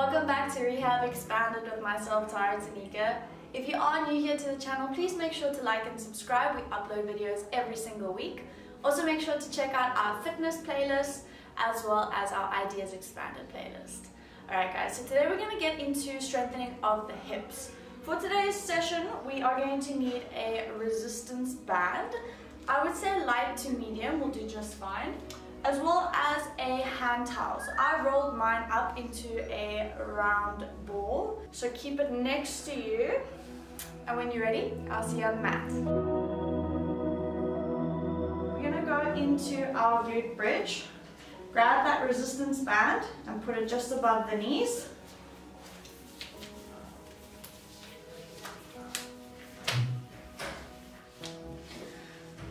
Welcome back to Rehab Expanded with myself, Tara Tineka. If you are new here to the channel, please make sure to like and subscribe. We upload videos every single week. Also make sure to check out our fitness playlist as well as our Ideas Expanded playlist. Alright guys, so today we're going to get into strengthening of the hips. For today's session, we are going to need a resistance band. I would say light to medium will do just fine, as well as a hand towel. So I rolled mine up into a round ball. So keep it next to you, and when you're ready, I'll see you on the mat. We're gonna go into our glute bridge. Grab that resistance band and put it just above the knees.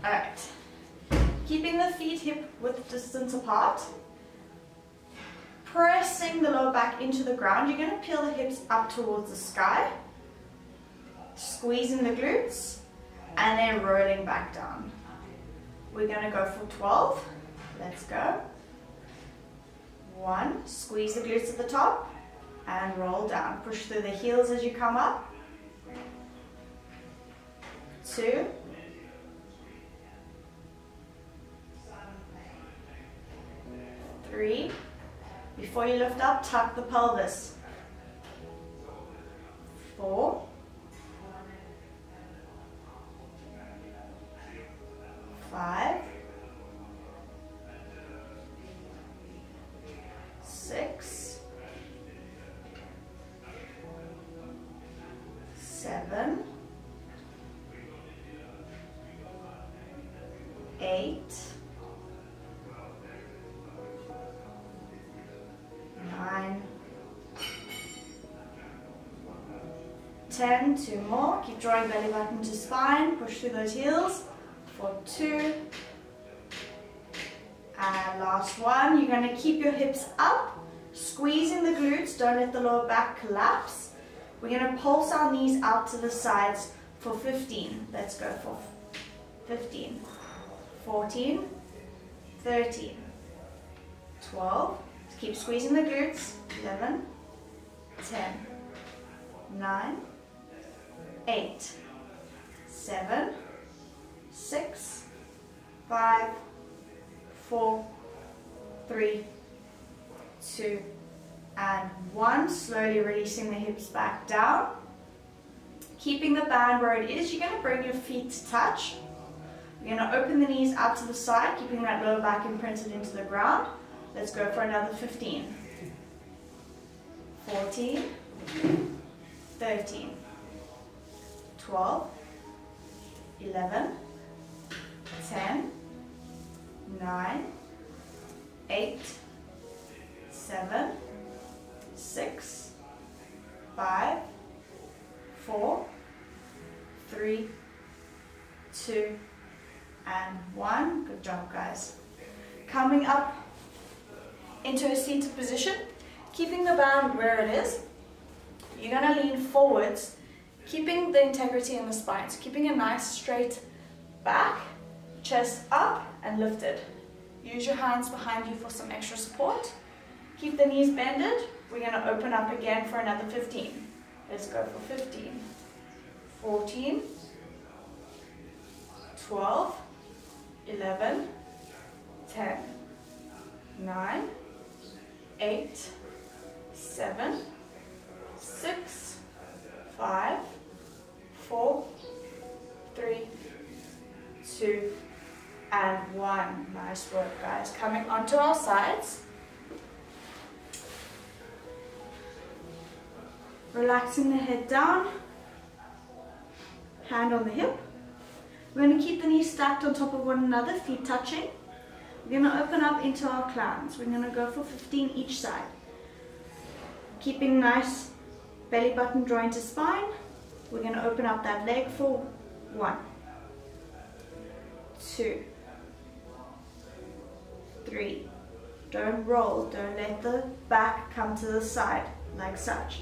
Alright. Keeping the feet hip width distance apart. Pressing the lower back into the ground. You're going to peel the hips up towards the sky. Squeezing the glutes. And then rolling back down. We're going to go for 12. Let's go. 1. Squeeze the glutes at the top. And roll down. Push through the heels as you come up. 2. 3. Before you lift up, tuck the pelvis. 4. 5. 6. 7. 8. 9, 10, 2 more. Keep drawing belly button to spine. Push through those heels for 2. And last one. You're going to keep your hips up, squeezing the glutes. Don't let the lower back collapse. We're going to pulse our knees out to the sides for 15. Let's go for 15, 14, 13, 12. Keep squeezing the glutes. 11, 10, 9, 8, 7, 6, 5, 4, 3, 2, and 1. Slowly releasing the hips back down. Keeping the band where it is, you're going to bring your feet to touch. You're going to open the knees out to the side, keeping that lower back imprinted into the ground. Let's go for another 15, 14, 13, 12, 11, 10, 9, 8, 7, 6, 5, 4, 3, 2, and 1. Good job, guys. Coming up into a seated position, keeping the band where it is. You're going to lean forwards, keeping the integrity in the spine. So keeping a nice straight back, chest up and lifted. Use your hands behind you for some extra support. Keep the knees bended. We're going to open up again for another 15. Let's go for 15, 14, 12, 11, 10, 9, 8, 7, 6, 5, 4, 3, 2, and 1. Nice work, guys. Coming onto our sides. Relaxing the head down. Hand on the hip. We're going to keep the knees stacked on top of one another, feet touching. We're going to open up into our CLAMS. We're going to go for 15 each side. Keeping nice belly button drawing to spine. We're going to open up that leg for 1, 2, 3. Don't roll. Don't let the back come to the side like such.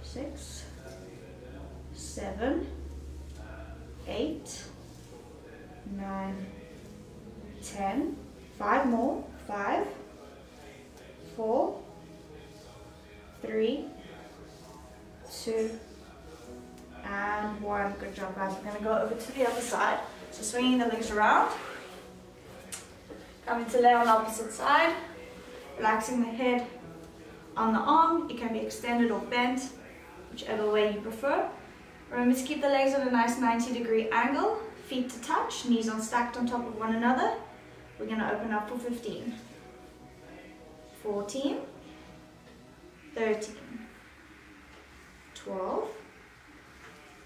6, 7, 8, 9, 10, 5 more, 5, 4, 3, 2, and 1. Good job, guys. We're going to go over to the other side. So swinging the legs around. Coming to lay on the opposite side. Relaxing the head on the arm. It can be extended or bent, whichever way you prefer. Remember to keep the legs at a nice 90-degree angle. Feet to touch, knees stacked on top of one another. We're going to open up for 15, 14, 13, 12,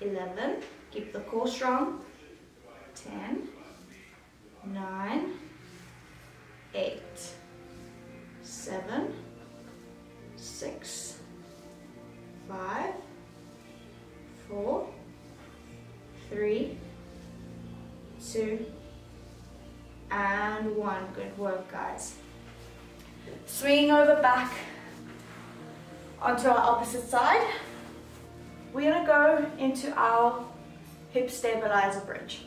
11, keep the core strong, 10, 9, 8, 7, 6, 5, 4, 3, 2, and 1. Good work, guys. Swinging over back onto our opposite side. We're going to go into our hip stabilizer bridge.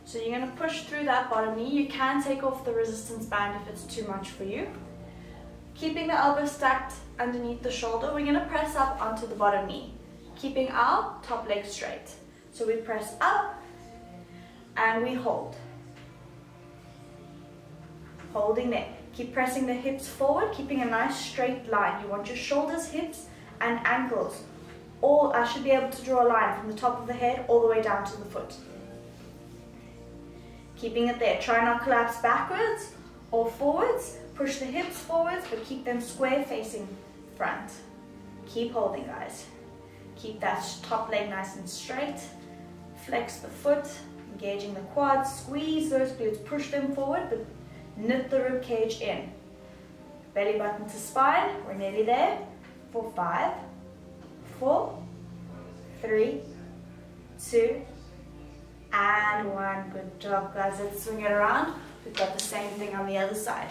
So you're going to push through that bottom knee. You can take off the resistance band if it's too much for you. Keeping the elbow stacked underneath the shoulder, we're going to press up onto the bottom knee, keeping our top leg straight. So we press up and we hold. Holding there. Keep pressing the hips forward, keeping a nice straight line. You want your shoulders, hips, and ankles. Or I should be able to draw a line from the top of the head all the way down to the foot. Keeping it there. Try not to collapse backwards or forwards. Push the hips forwards, but keep them square facing front. Keep holding, guys. Keep that top leg nice and straight. Flex the foot, engaging the quads. Squeeze those glutes. Push them forward, but knit the rib cage in. Belly button to spine. We're nearly there. For 5, 4, 3, 2, and 1. Good job, guys. Let's swing it around. We've got the same thing on the other side.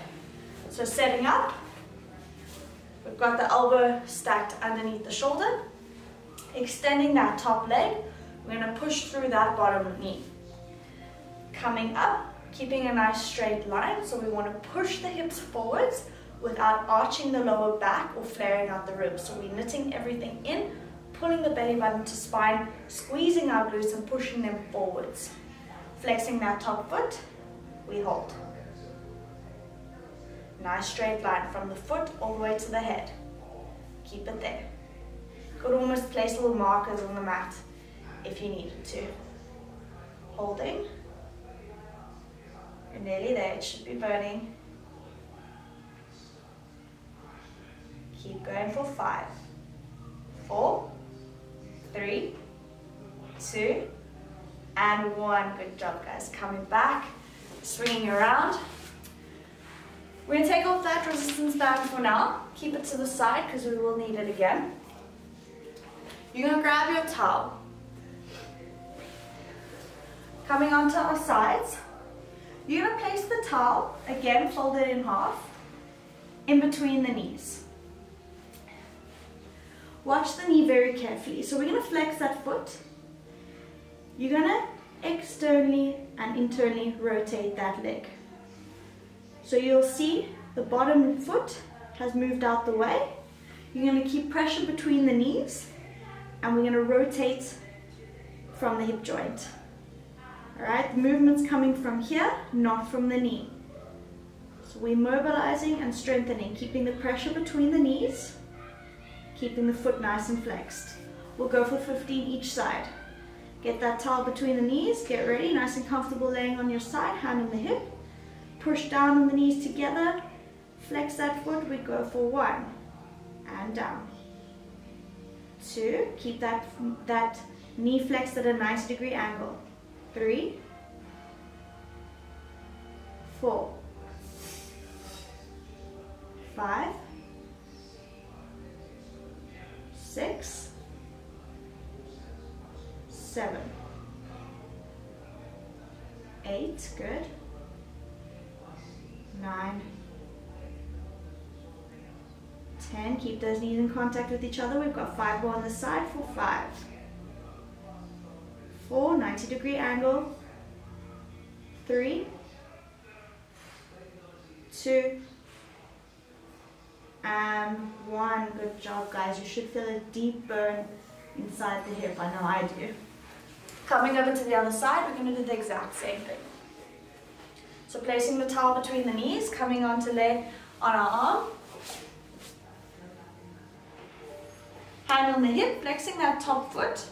So setting up, we've got the elbow stacked underneath the shoulder. Extending that top leg, we're going to push through that bottom knee. Coming up, keeping a nice straight line, so we want to push the hips forwards without arching the lower back or flaring out the ribs. So we're knitting everything in, pulling the belly button to spine, squeezing our glutes and pushing them forwards. Flexing that top foot, we hold. Nice straight line from the foot all the way to the head. Keep it there. Could almost place little markers on the mat if you needed to. Holding. You're nearly there, it should be burning. Keep going for 5, 4, 3, 2, and 1. Good job, guys. Coming back, swinging around. We're going to take off that resistance band for now. Keep it to the side because we will need it again. You're going to grab your towel. Coming onto our sides. You're going to place the towel, again folded in half, in between the knees. Watch the knee very carefully. So we're going to flex that foot. You're going to externally and internally rotate that leg. So you'll see the bottom foot has moved out the way. You're going to keep pressure between the knees and we're going to rotate from the hip joint. Alright, the movement's coming from here, not from the knee. So we're mobilizing and strengthening, keeping the pressure between the knees, keeping the foot nice and flexed. We'll go for 15 each side. Get that towel between the knees, get ready, nice and comfortable laying on your side, hand on the hip. Push down on the knees together, flex that foot, we go for 1, and down. 2, keep that knee flexed at a 90-degree angle. 3, 4, 5, 6, 7, 8, good. 9, 10, keep those knees in contact with each other. We've got 5 more on the side for 5, 4, 90-degree angle, 3, 2, and 1. Good job, guys. You should feel a deep burn inside the hip. I know I do. Coming over to the other side, we're going to do the exact same thing. So placing the towel between the knees, coming on to lay on our arm. Hand on the hip, flexing that top foot.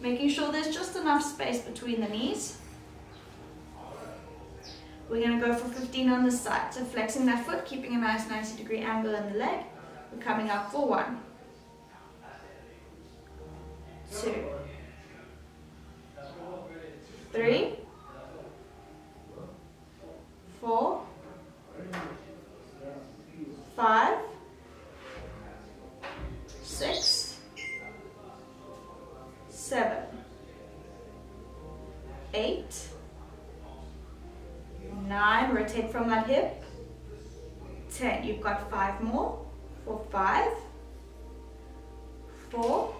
Making sure there's just enough space between the knees. We're going to go for 15 on this side. So flexing that foot, keeping a nice 90-degree angle in the leg. We're coming up for 1, 2, 3, 4, 5, 6, 7, 8, 9, rotate from that hip, 10, you've got 5 more, for 5, 4,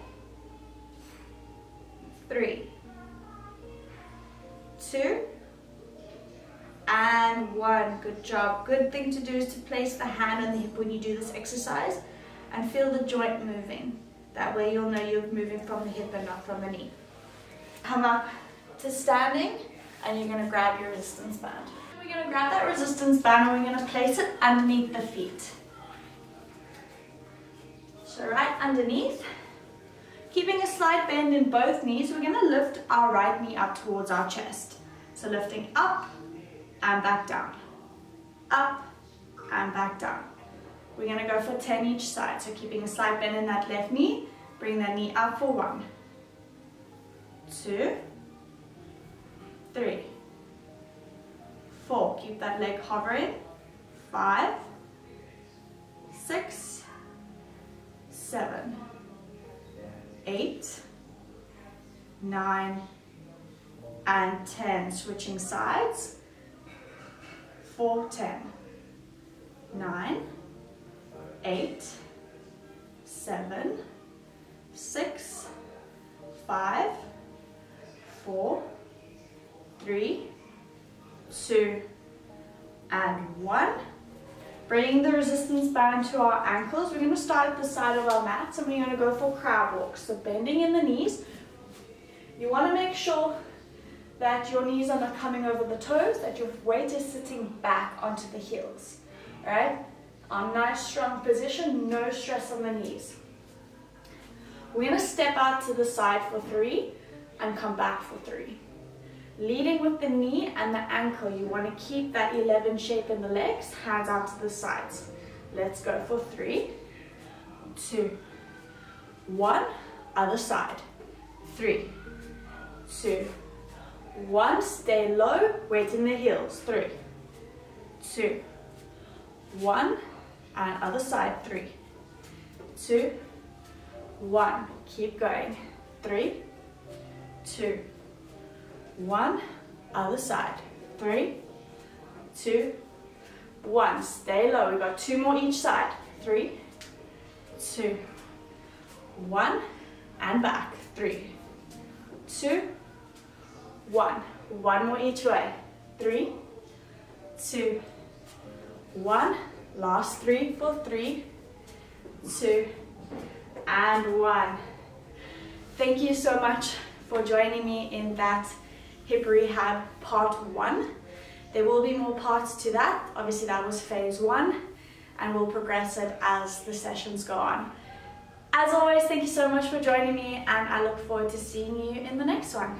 3, 2, and 1. Good job. Good thing to do is to place the hand on the hip when you do this exercise and feel the joint moving. That way you'll know you're moving from the hip and not from the knee. Come up to standing and you're going to grab your resistance band. We're going to grab that resistance band and we're going to place it underneath the feet. So right underneath. Keeping a slight bend in both knees, we're going to lift our right knee up towards our chest. So lifting up and back down. Up and back down. We're going to go for 10 each side. So keeping a slight bend in that left knee, bring that knee up for 1, 2, 3, 4. Keep that leg hovering. 5, 6, 7, 8, 9, and 10. Switching sides. 4, 10, 9, 8, 7, 6, 5, 4, 3, 2, and 1. Bringing the resistance band to our ankles. We're going to start at the side of our mats and we're going to go for crab walks. So bending in the knees. You want to make sure that your knees are not coming over the toes, that your weight is sitting back onto the heels. Alright? A nice strong position, no stress on the knees. We're going to step out to the side for 3 and come back for 3. Leading with the knee and the ankle, you want to keep that 11 shape in the legs, hands out to the sides. Let's go for 3, 2, 1, other side. 3, 2, 1, stay low, weight in the heels. 3, 2, 1, and other side. 3, 2, 1, keep going. 3, 2, 1, other side. 3, 2, 1, stay low. We've got 2 more each side. 3, 2, 1, and back. 3, 2, 1. 1 more each way. 3, 2, 1. Last 3 for 3, 2, and 1. Thank you so much for joining me in that hip rehab part 1. There will be more parts to that. Obviously that was phase 1 and we'll progress it as the sessions go on. As always, thank you so much for joining me and I look forward to seeing you in the next one.